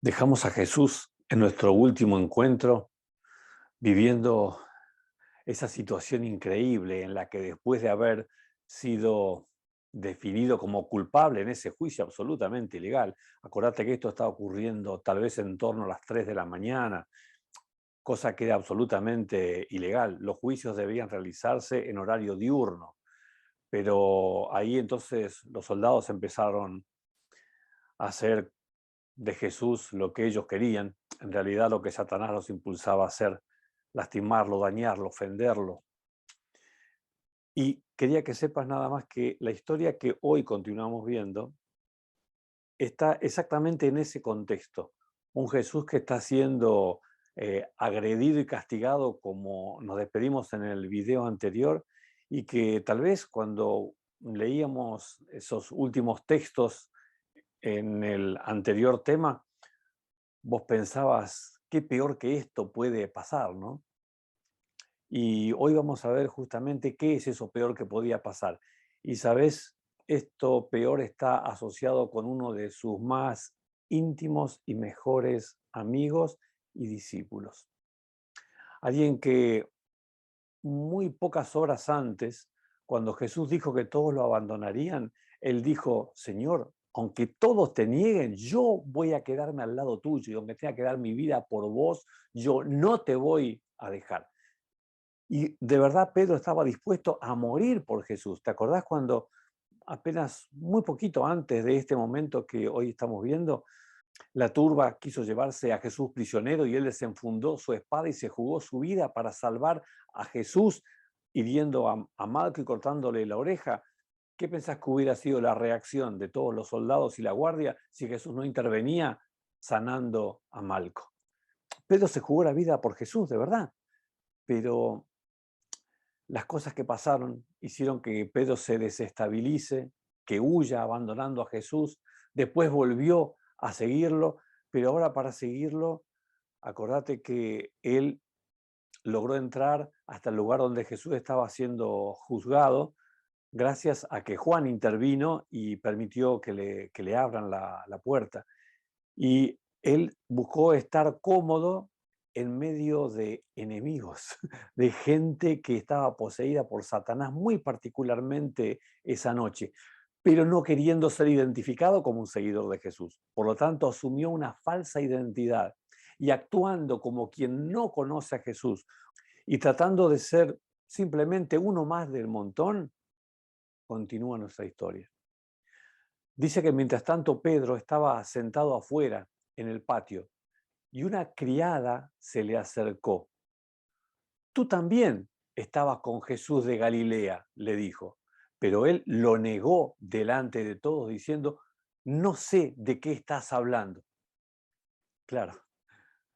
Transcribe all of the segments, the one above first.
Dejamos a Jesús en nuestro último encuentro, viviendo esa situación increíble en la que después de haber sido definido como culpable en ese juicio absolutamente ilegal, acordate que esto estaba ocurriendo tal vez en torno a las 3 de la mañana, cosa que era absolutamente ilegal. Los juicios debían realizarse en horario diurno, pero ahí entonces los soldados empezaron a hacer de Jesús lo que ellos querían, en realidad lo que Satanás los impulsaba a hacer, lastimarlo, dañarlo, ofenderlo. Y quería que sepas nada más que la historia que hoy continuamos viendo está exactamente en ese contexto. Un Jesús que está siendo agredido y castigado como nos despedimos en el video anterior y que tal vez cuando leíamos esos últimos textos en el anterior tema, vos pensabas, qué peor que esto puede pasar, ¿no? Y hoy vamos a ver justamente qué es eso peor que podía pasar. Y sabes, esto peor está asociado con uno de sus más íntimos y mejores amigos y discípulos. Alguien que muy pocas horas antes, cuando Jesús dijo que todos lo abandonarían, él dijo, Señor, aunque todos te nieguen, yo voy a quedarme al lado tuyo, yo me tenga que dar mi vida por vos, yo no te voy a dejar. Y de verdad Pedro estaba dispuesto a morir por Jesús. ¿Te acordás cuando apenas muy poquito antes de este momento que hoy estamos viendo, la turba quiso llevarse a Jesús prisionero y él desenfundó su espada y se jugó su vida para salvar a Jesús, hiriendo a Malco y cortándole la oreja? ¿Qué pensás que hubiera sido la reacción de todos los soldados y la guardia si Jesús no intervenía sanando a Malco? Pedro se jugó la vida por Jesús, de verdad, pero las cosas que pasaron hicieron que Pedro se desestabilice, que huya abandonando a Jesús, después volvió a seguirlo, pero ahora para seguirlo, acordate que él logró entrar hasta el lugar donde Jesús estaba siendo juzgado, gracias a que Juan intervino y permitió que le abran la puerta. Y él buscó estar cómodo en medio de enemigos, de gente que estaba poseída por Satanás, muy particularmente esa noche, pero no queriendo ser identificado como un seguidor de Jesús. Por lo tanto, asumió una falsa identidad y actuando como quien no conoce a Jesús y tratando de ser simplemente uno más del montón, continúa nuestra historia. Dice que mientras tanto Pedro estaba sentado afuera en el patio y una criada se le acercó. Tú también estabas con Jesús de Galilea, le dijo, pero él lo negó delante de todos diciendo, no sé de qué estás hablando. Claro,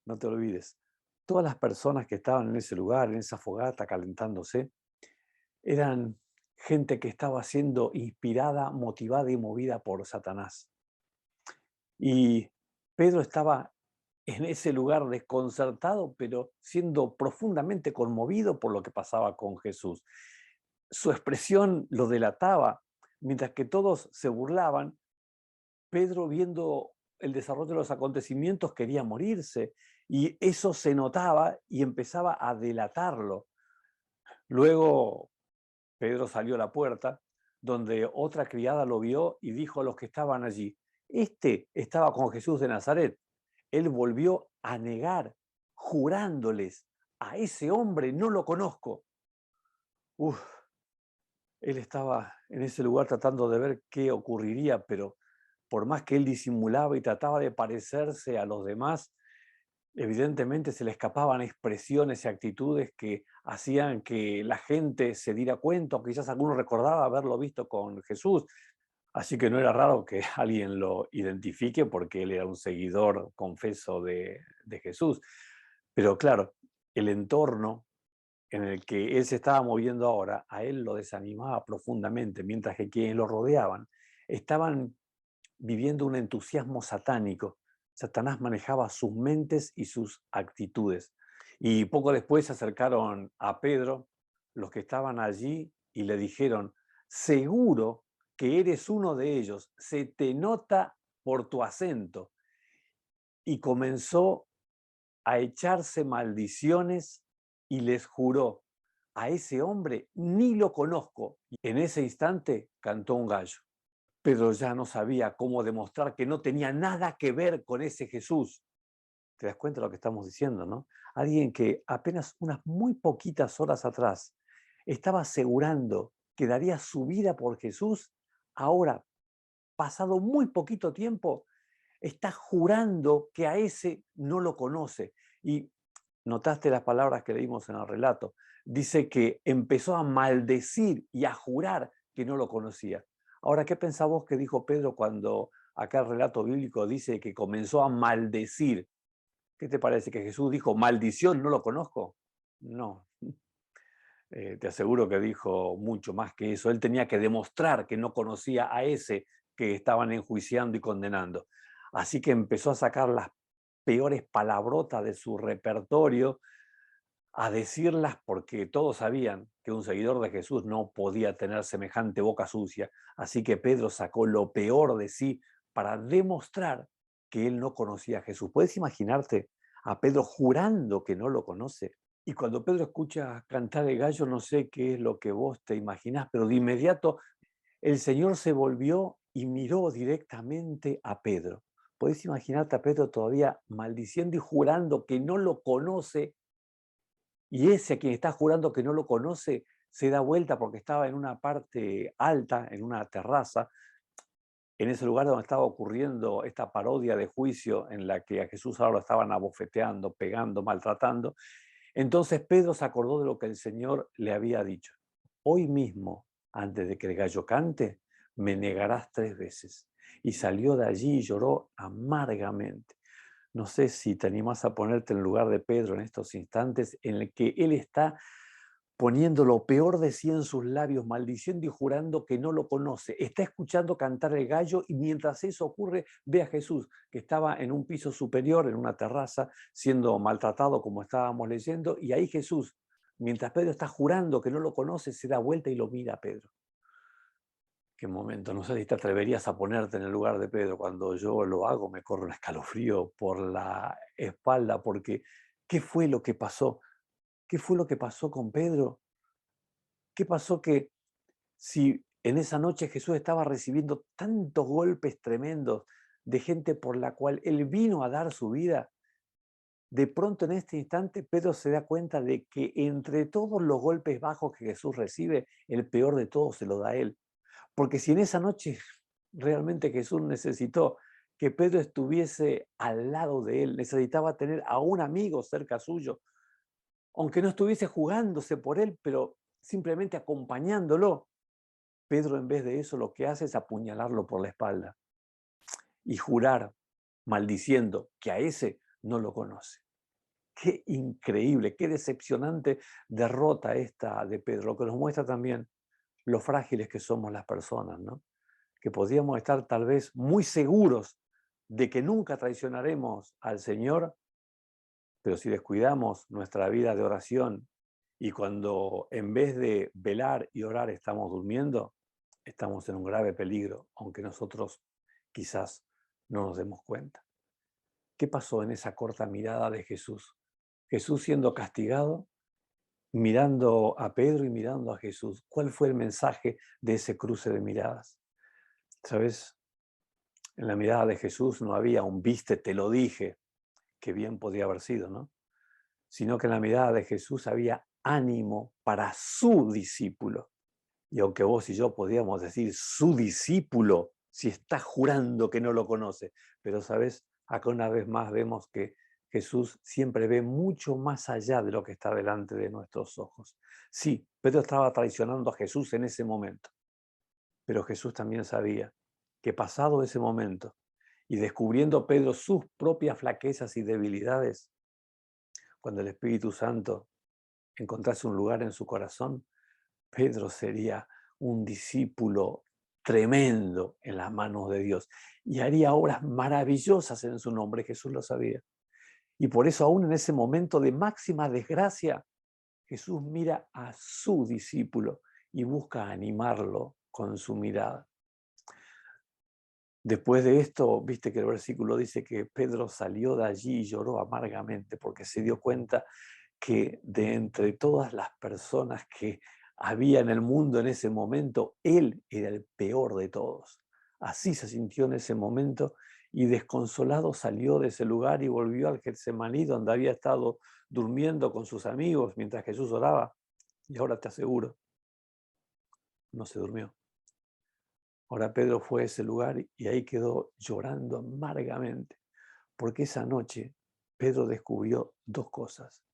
no te olvides, todas las personas que estaban en ese lugar, en esa fogata calentándose, eran gente que estaba siendo inspirada, motivada y movida por Satanás. Y Pedro estaba en ese lugar desconcertado, pero siendo profundamente conmovido por lo que pasaba con Jesús. Su expresión lo delataba. Mientras que todos se burlaban, Pedro, viendo el desarrollo de los acontecimientos, quería morirse. Y eso se notaba y empezaba a delatarlo. Luego Pedro salió a la puerta, donde otra criada lo vio y dijo a los que estaban allí, este estaba con Jesús de Nazaret. Él volvió a negar, jurándoles, a ese hombre no lo conozco. Uf, él estaba en ese lugar tratando de ver qué ocurriría, pero por más que él disimulaba y trataba de parecerse a los demás, evidentemente se le escapaban expresiones y actitudes que hacían que la gente se diera cuenta, o quizás alguno recordaba haberlo visto con Jesús. Así que no era raro que alguien lo identifique porque él era un seguidor confeso de Jesús. Pero claro, el entorno en el que él se estaba moviendo ahora, a él lo desanimaba profundamente, mientras que quienes lo rodeaban estaban viviendo un entusiasmo satánico. Satanás manejaba sus mentes y sus actitudes. Y poco después se acercaron a Pedro los que estaban allí y le dijeron, seguro que eres uno de ellos, se te nota por tu acento. y comenzó a echarse maldiciones y les juró: a ese hombre ni lo conozco. Y en ese instante cantó un gallo. Pedro ya no sabía cómo demostrar que no tenía nada que ver con ese Jesús. ¿Te das cuenta de lo que estamos diciendo, no? Alguien que apenas unas muy poquitas horas atrás estaba asegurando que daría su vida por Jesús, ahora, pasado muy poquito tiempo, está jurando que a ese no lo conoce. Y notaste las palabras que leímos en el relato. Dice que empezó a maldecir y a jurar que no lo conocía. Ahora, ¿qué pensás vos que dijo Pedro cuando acá el relato bíblico dice que comenzó a maldecir? ¿Qué te parece? ¿Que Jesús dijo, maldición, no lo conozco? No. Te aseguro que dijo mucho más que eso. Él tenía que demostrar que no conocía a ese que estaban enjuiciando y condenando. Así que empezó a sacar las peores palabrotas de su repertorio, a decirlas porque todos sabían que un seguidor de Jesús no podía tener semejante boca sucia. Así que Pedro sacó lo peor de sí para demostrar que él no conocía a Jesús. ¿Puedes imaginarte a Pedro jurando que no lo conoce? Y cuando Pedro escucha cantar el gallo, no sé qué es lo que vos te imaginás, pero de inmediato el Señor se volvió y miró directamente a Pedro. ¿Podés imaginarte a Pedro todavía maldiciendo y jurando que no lo conoce? Y ese a quien está jurando que no lo conoce se da vuelta porque estaba en una parte alta, en una terraza, en ese lugar donde estaba ocurriendo esta parodia de juicio en la que a Jesús ahora lo estaban abofeteando, pegando, maltratando. Entonces Pedro se acordó de lo que el Señor le había dicho. Hoy mismo, antes de que el gallo cante, me negarás 3 veces. Y salió de allí y lloró amargamente. No sé si te animás a ponerte en lugar de Pedro en estos instantes en el que él está poniendo lo peor de sí en sus labios, maldiciendo y jurando que no lo conoce. Está escuchando cantar el gallo y mientras eso ocurre, ve a Jesús, que estaba en un piso superior, en una terraza, siendo maltratado como estábamos leyendo, y ahí Jesús, mientras Pedro está jurando que no lo conoce, se da vuelta y lo mira a Pedro. Qué momento, no sé si te atreverías a ponerte en el lugar de Pedro. Cuando yo lo hago me corre un escalofrío por la espalda, porque ¿qué fue lo que pasó? ¿Qué fue lo que pasó con Pedro? ¿Qué pasó que si en esa noche Jesús estaba recibiendo tantos golpes tremendos de gente por la cual él vino a dar su vida, de pronto en este instante Pedro se da cuenta de que entre todos los golpes bajos que Jesús recibe, el peor de todos se lo da a él? Porque si en esa noche realmente Jesús necesitó que Pedro estuviese al lado de él, necesitaba tener a un amigo cerca suyo, aunque no estuviese jugándose por él, pero simplemente acompañándolo. Pedro, en vez de eso, lo que hace es apuñalarlo por la espalda y jurar, maldiciendo, que a ese no lo conoce. Qué increíble, qué decepcionante derrota esta de Pedro, lo que nos muestra también lo frágiles que somos las personas, ¿no? Que podríamos estar tal vez muy seguros de que nunca traicionaremos al Señor, pero si descuidamos nuestra vida de oración y cuando en vez de velar y orar estamos durmiendo, estamos en un grave peligro, aunque nosotros quizás no nos demos cuenta. ¿Qué pasó en esa corta mirada de Jesús? Jesús siendo castigado, mirando a Pedro y mirando a Jesús. ¿Cuál fue el mensaje de ese cruce de miradas? ¿Sabes? En la mirada de Jesús no había un viste, te lo dije, que bien podía haber sido, ¿no? Sino que en la mirada de Jesús había ánimo para su discípulo. Y aunque vos y yo podíamos decir su discípulo, si está jurando que no lo conoce, pero sabes, acá una vez más vemos que Jesús siempre ve mucho más allá de lo que está delante de nuestros ojos. Sí, Pedro estaba traicionando a Jesús en ese momento, pero Jesús también sabía que pasado ese momento y descubriendo Pedro sus propias flaquezas y debilidades, cuando el Espíritu Santo encontrase un lugar en su corazón, Pedro sería un discípulo tremendo en las manos de Dios y haría obras maravillosas en su nombre. Jesús lo sabía. Y por eso aún en ese momento de máxima desgracia, Jesús mira a su discípulo y busca animarlo con su mirada. Después de esto, viste que el versículo dice que Pedro salió de allí y lloró amargamente porque se dio cuenta que de entre todas las personas que había en el mundo en ese momento, él era el peor de todos. Así se sintió en ese momento y desconsolado salió de ese lugar y volvió al Getsemaní, donde había estado durmiendo con sus amigos mientras Jesús oraba. Y ahora te aseguro, no se durmió. Ahora Pedro fue a ese lugar y ahí quedó llorando amargamente, porque esa noche Pedro descubrió dos cosas.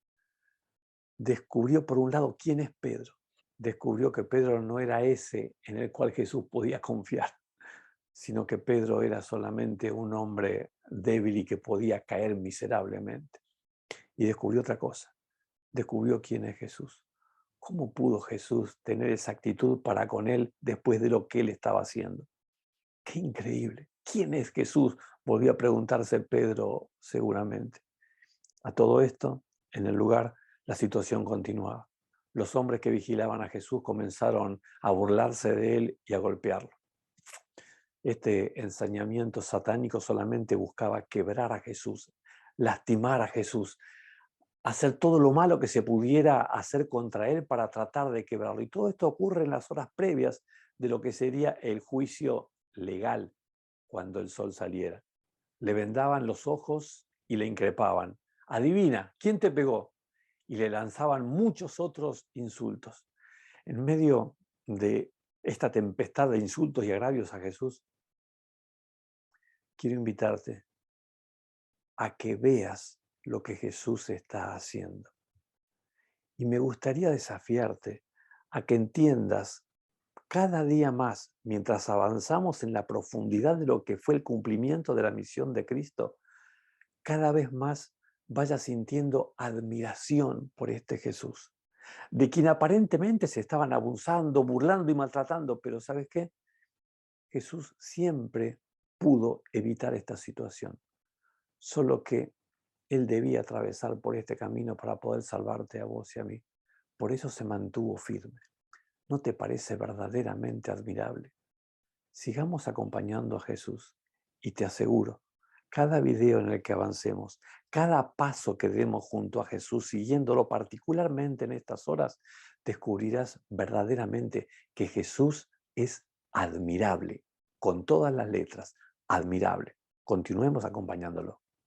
Descubrió, por un lado, quién es Pedro. Descubrió que Pedro no era ese en el cual Jesús podía confiar, sino que Pedro era solamente un hombre débil y que podía caer miserablemente. Y descubrió otra cosa. Descubrió quién es Jesús. ¿Cómo pudo Jesús tener esa actitud para con él después de lo que él estaba haciendo? ¡Qué increíble! ¿Quién es Jesús? Volvió a preguntarse Pedro seguramente. A todo esto, en el lugar, la situación continuaba. Los hombres que vigilaban a Jesús comenzaron a burlarse de él y a golpearlo. Este ensañamiento satánico solamente buscaba quebrar a Jesús, lastimar a Jesús, hacer todo lo malo que se pudiera hacer contra él para tratar de quebrarlo. Y todo esto ocurre en las horas previas de lo que sería el juicio legal cuando el sol saliera. Le vendaban los ojos y le increpaban. Adivina, ¿quién te pegó? Y le lanzaban muchos otros insultos. En medio de esta tempestad de insultos y agravios a Jesús, quiero invitarte a que veas lo que Jesús está haciendo. Y me gustaría desafiarte a que entiendas cada día más, mientras avanzamos en la profundidad de lo que fue el cumplimiento de la misión de Cristo, cada vez más vayas sintiendo admiración por este Jesús, de quien aparentemente se estaban abusando, burlando y maltratando, pero ¿sabes qué? Jesús siempre pudo evitar esta situación, solo que Él debía atravesar por este camino para poder salvarte a vos y a mí. Por eso se mantuvo firme. ¿No te parece verdaderamente admirable? Sigamos acompañando a Jesús y te aseguro, cada video en el que avancemos, cada paso que demos junto a Jesús, siguiéndolo particularmente en estas horas, descubrirás verdaderamente que Jesús es admirable, con todas las letras, admirable. Continuemos acompañándolo.